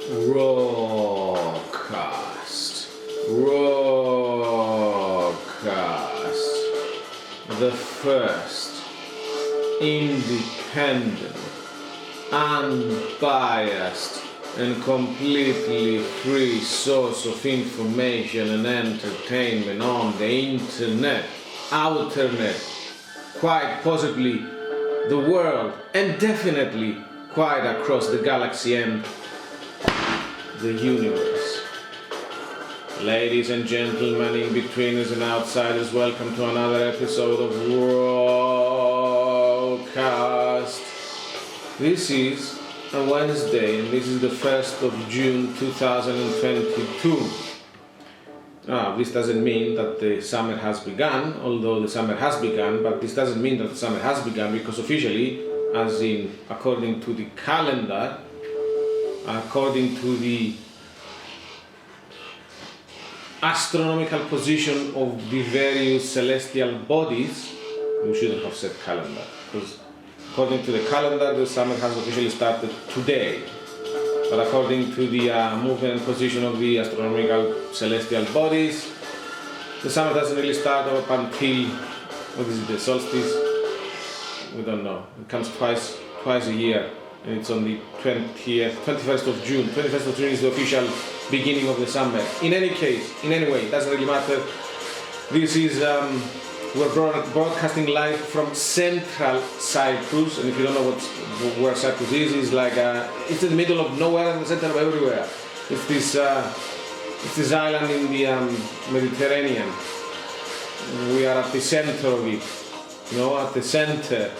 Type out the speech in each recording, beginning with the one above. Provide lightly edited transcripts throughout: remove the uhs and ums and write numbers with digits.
RawCast. RawCast. The first independent, unbiased, and completely free source of information and entertainment on the internet, outernet, quite possibly the world, and definitely quite across the galaxy and the universe. Ladies and gentlemen, in-betweeners and outsiders, welcome to another episode of RawCast. This is a Wednesday, and this is the 1st of June 2022. This doesn't mean that the summer has begun, although the summer has begun, but this doesn't mean that the summer has begun because officially, as in according to the calendar, according to the astronomical position of the various celestial bodies, we shouldn't have said calendar, because according to the calendar, the summer has officially started today. But according to the movement and position of the astronomical celestial bodies, the summer doesn't really start up until, what is it, the solstice? We don't know. It comes twice a year, and it's on the 21st of June. 21st of June is the official beginning of the summer. In any case, in any way, it doesn't really matter. This is, we're broadcasting live from Central Cyprus, and if you don't know where Cyprus is, it's like it's in the middle of nowhere and the center of everywhere. It's this island in the Mediterranean. We are at the center of it, at the center.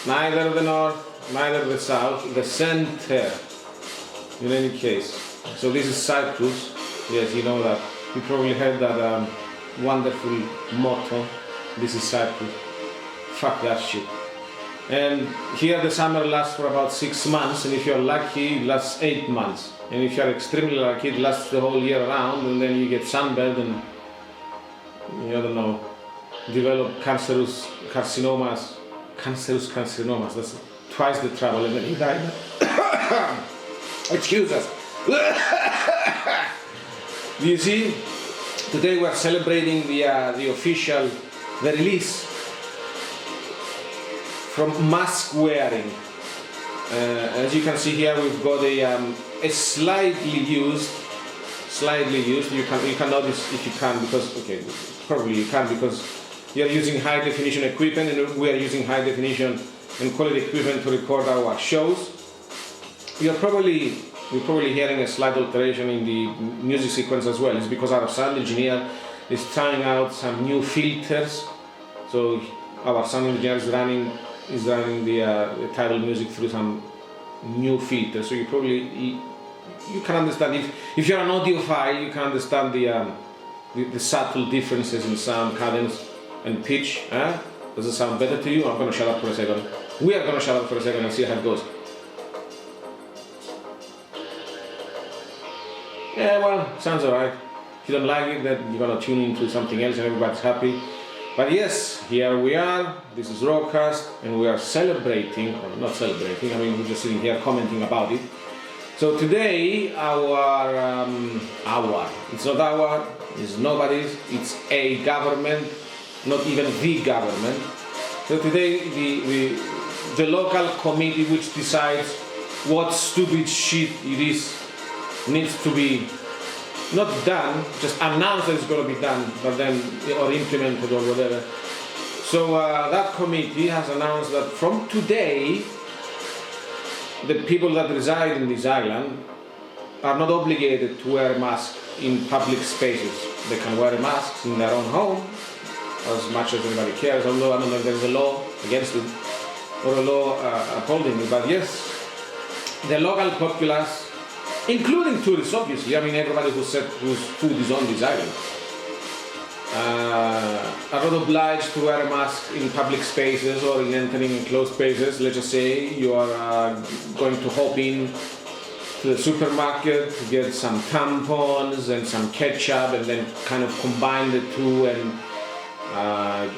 Neither the north, neither the south, the center. In any case, so this is Cyprus. Yes, you know that. You probably heard that wonderful motto. This is Cyprus. Fuck that shit. And here the summer lasts for about 6 months, and if you're lucky, it lasts 8 months. And if you're extremely lucky, it lasts the whole year round, and then you get sunburned and, develop cancerous carcinomas. That's twice the trouble, and then you die. Excuse us. You see, today we are celebrating the release from mask wearing. As you can see here, we've got a slightly used. You can notice if you can, because probably you can, because you're using high definition equipment, and we are using high definition and quality equipment to record our shows. We're probably hearing a slight alteration in the music sequence as well. It's because our sound engineer is trying out some new filters. So our sound engineer is running the title music through some new filters. So you can understand, if you're an audiophile, you can understand the subtle differences in sound, cadence, and pitch. Does it sound better to you? I'm going to shut up for a second. We are going to shut up for a second and see how it goes. Yeah, well, sounds alright. If you don't like it, then you're going to tune into something else and everybody's happy. But yes, here we are. This is RawCast, and we are celebrating, or not celebrating, we're just sitting here commenting about it. So today, it's not our, it's nobody's, it's a government, not even the government. So today, the local committee which decides what stupid shit it is needs to be not done, just announced that it's going to be done, but then, or implemented or whatever. So that committee has announced that from today, the people that reside in this island are not obligated to wear masks in public spaces. They can wear masks in their own home, as much as anybody cares, although I don't know if there's a law against it, or a law upholding it, but yes, the local populace, including tourists, obviously. Everybody whose food is on this island, are not obliged to wear a mask in public spaces or in entering enclosed spaces. Let's just say you are going to hop in to the supermarket to get some tampons and some ketchup, and then kind of combine the two and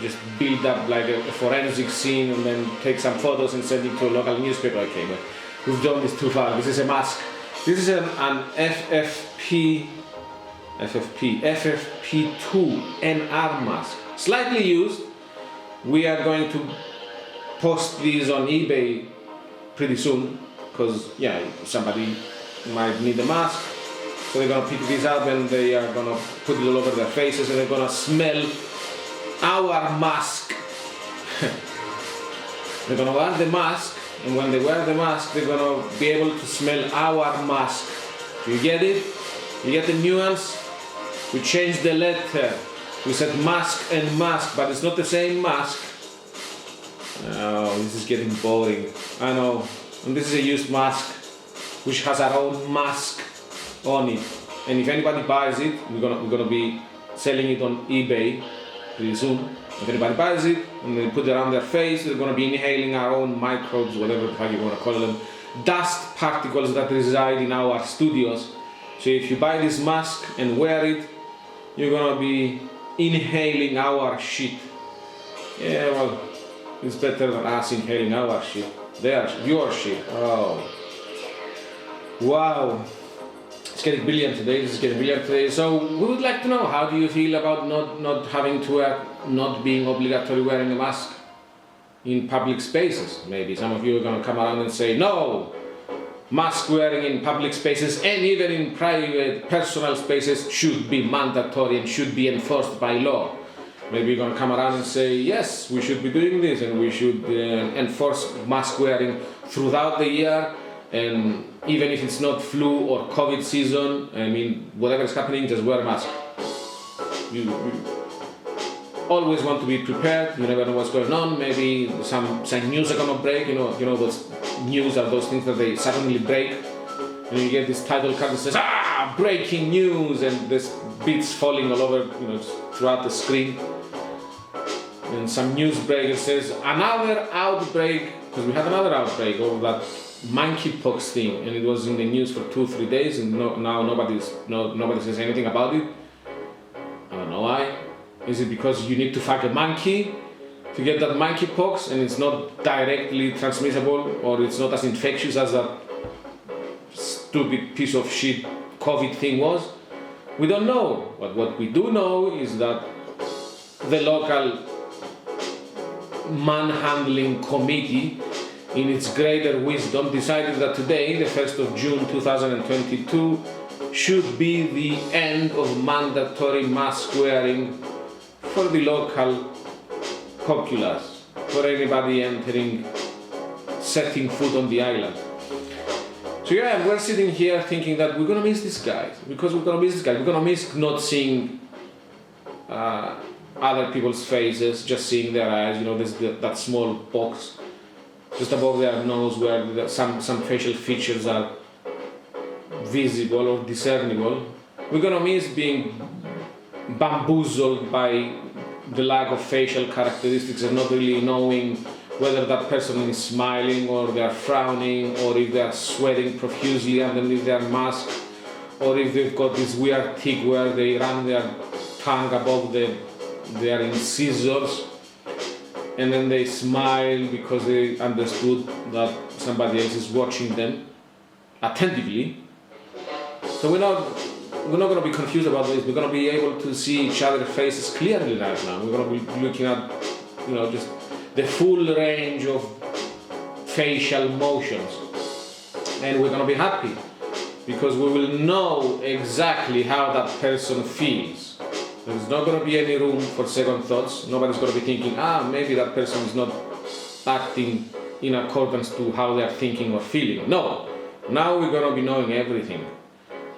just build up like a forensic scene, and then take some photos and send it to a local newspaper. Okay, but we've done this too far. This is a mask This is an FFP2 NR mask. Slightly used. We are going to post these on eBay pretty soon because somebody might need a mask. So they're gonna pick these up and they are gonna put it all over their faces and they're gonna smell our mask. They're gonna wear the mask, and when they wear the mask, they're gonna be able to smell our mask. You get it? You get the nuance? We changed the letter. We said mask and mask, but it's not the same mask. Oh, this is getting boring. I know. And this is a used mask, which has our own mask on it. And if anybody buys it, we're gonna be selling it on eBay pretty soon. If anybody buys it and they put it around their face, they're gonna be inhaling our own microbes, whatever the heck you wanna call them, dust particles that reside in our studios. So if you buy this mask and wear it, you're gonna be inhaling our shit. Yeah, well, it's better than us inhaling our shit. Your shit. Oh. Wow. It's getting brilliant today. So we would like to know, how do you feel about not having to wear, not being obligatory wearing a mask in public spaces? Maybe some of you are going to come around and say, no, mask wearing in public spaces and even in private personal spaces should be mandatory and should be enforced by law. Maybe you're going to come around and say, yes, we should be doing this and we should enforce mask wearing throughout the year. And even if it's not flu or COVID season, I mean, whatever is happening, just wear a mask. You always want to be prepared. You never know what's going on. Maybe some news are gonna break. You know those news are those things that they suddenly break, and you get this title card that says breaking news, and there's bits falling all over, throughout the screen. And some news breaker says another outbreak, because we had another outbreak of that monkeypox thing, and it was in the news for 2-3 days, and now nobody says anything about it. I don't know why. Is it because you need to fuck a monkey to get that monkeypox, and it's not directly transmissible, or it's not as infectious as that stupid piece of shit COVID thing was? We don't know. But what we do know is that the local manhandling committee, in its greater wisdom, decided that today, the 1st of June 2022, should be the end of mandatory mask wearing for the local populace, for anybody setting foot on the island. So we're sitting here thinking that we're gonna miss these guys, because we're gonna miss not seeing other people's faces, just seeing their eyes. There's that small box just above their nose where some facial features are visible or discernible. We're gonna miss being bamboozled by the lack of facial characteristics and not really knowing whether that person is smiling or they are frowning, or if they are sweating profusely underneath their mask, or if they've got this weird tick where they run their tongue above their incisors and then they smile because they understood that somebody else is watching them attentively. So we're not going to be confused about this. We're going to be able to see each other's faces clearly right now. We're going to be looking at, just the full range of facial motions. And we're going to be happy because we will know exactly how that person feels. There's not going to be any room for second thoughts. Nobody's going to be thinking, maybe that person is not acting in accordance to how they're thinking or feeling. No, now we're going to be knowing everything.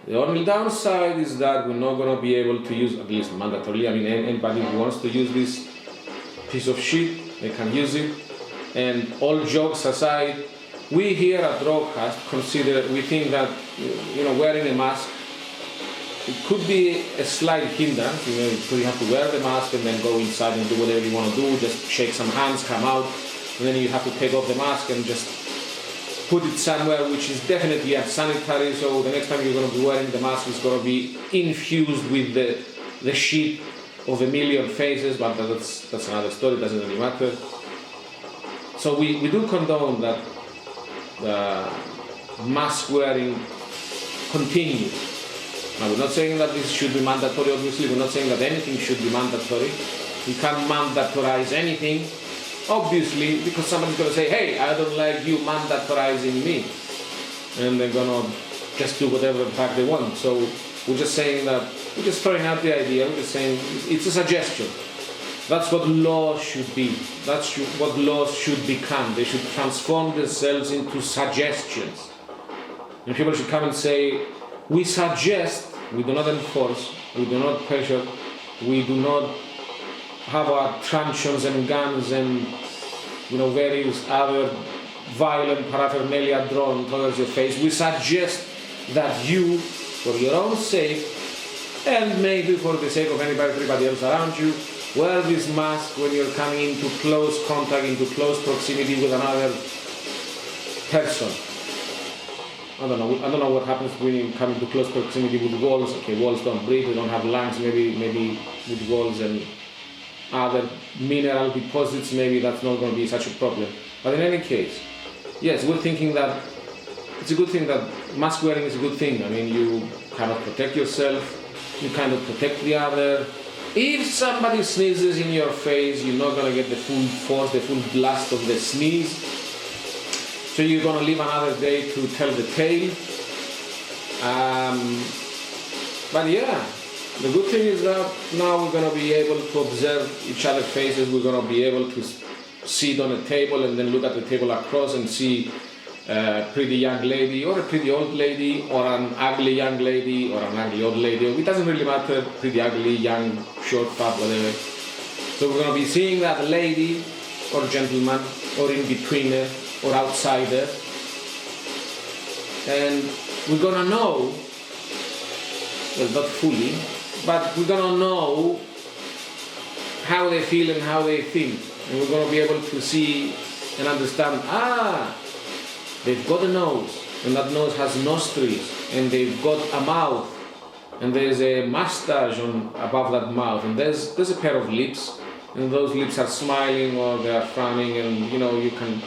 The only downside is that we're not going to be able to use, at least mandatorily, anybody who wants to use this piece of shit, they can use it. And all jokes aside, we here at RawCast we think that, wearing a mask, it could be a slight hindrance, because you have to wear the mask and then go inside and do whatever you want to do, just shake some hands, come out, and then you have to take off the mask and just put it somewhere which is definitely unsanitary. So the next time you're going to be wearing the mask, it's going to be infused with the shit of a million faces, but that's another story, it doesn't really matter. So we do condone that the mask wearing continue. Now, we're not saying that this should be mandatory, obviously. We're not saying that anything should be mandatory. You can't mandatorize anything, obviously, because somebody's going to say, hey, I don't like you mandatorizing me. And they're going to just do whatever the fuck they want. So we're just saying that, we're just throwing out the idea, we're just saying it's a suggestion. That's what laws should be. That's what laws should become. They should transform themselves into suggestions. And people should come and say, we suggest, we do not enforce, we do not pressure, we do not have our truncheons and guns and various other violent paraphernalia drawn towards your face. We suggest that you, for your own sake, and maybe for the sake of everybody else around you, wear this mask when you're coming into close contact, into close proximity with another person. I don't know what happens when you come into close proximity with walls. Okay, walls don't breathe, they don't have lungs, maybe with walls and other mineral deposits, maybe that's not going to be such a problem. But in any case, yes, we're thinking that it's a good thing that mask wearing is a good thing. I mean, you kind of protect yourself, you kind of protect the other. If somebody sneezes in your face, you're not going to get the full force, the full blast of the sneeze. So you're going to live another day to tell the tale. But yeah, the good thing is that now we're going to be able to observe each other's faces. We're going to be able to sit on a table and then look at the table across and see a pretty young lady or a pretty old lady or an ugly young lady or an ugly old lady. It doesn't really matter, pretty ugly, young, short, fat, whatever. So we're going to be seeing that lady or gentleman or in-betweener or outsider, and we're going to know, well, not fully, but we're going to know how they feel and how they think, and we're going to be able to see and understand, they've got a nose, and that nose has nostrils, and they've got a mouth, and there's a mustache above that mouth, and there's a pair of lips, and those lips are smiling or they are frowning, and you can,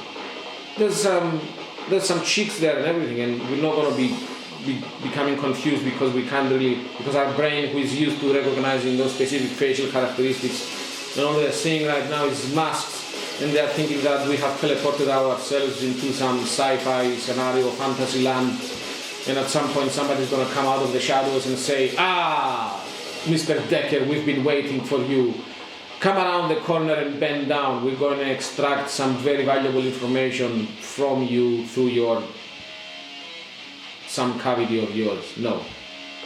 there's some cheeks there and everything, and we're not going to be becoming confused because we can't really, because our brain, who is used to recognizing those specific facial characteristics, and all they're seeing right now is masks, and they're thinking that we have teleported ourselves into some sci-fi scenario, fantasy land, and at some point somebody's going to come out of the shadows and say, Mr. Decker, we've been waiting for you. Come around the corner and bend down. We're going to extract some very valuable information from you through some cavity of yours. No.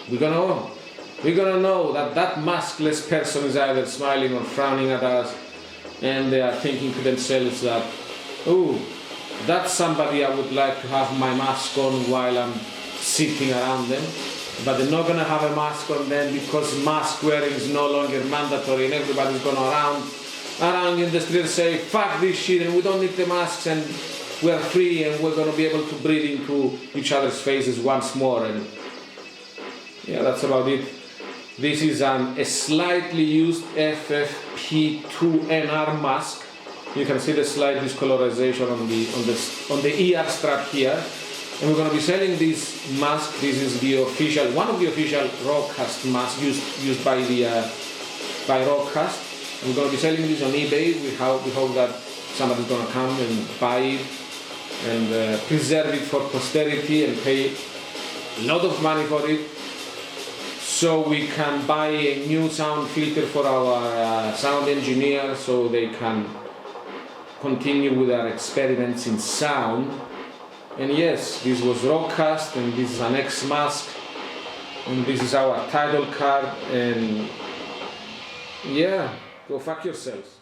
We're going to know that maskless person is either smiling or frowning at us, and they are thinking to themselves that, that's somebody I would like to have my mask on while I'm sitting around them. But they're not going to have a mask on them because mask wearing is no longer mandatory, and everybody's going around in the street say, fuck this shit, and we don't need the masks, and we're free, and we're going to be able to breathe into each other's faces once more. And yeah, that's about it. This is a slightly used FFP2NR mask. You can see the slight discolorization on the ear strap here. And we're going to be selling this mask. This is one of the official RawCast masks used by RawCast. And we're going to be selling this on eBay. We hope that somebody's going to come and buy it and preserve it for posterity and pay a lot of money for it, so we can buy a new sound filter for our sound engineer, so they can continue with our experiments in sound. And yes, this was RawCast, and this is an X mask, and this is our title card, and yeah, go fuck yourselves.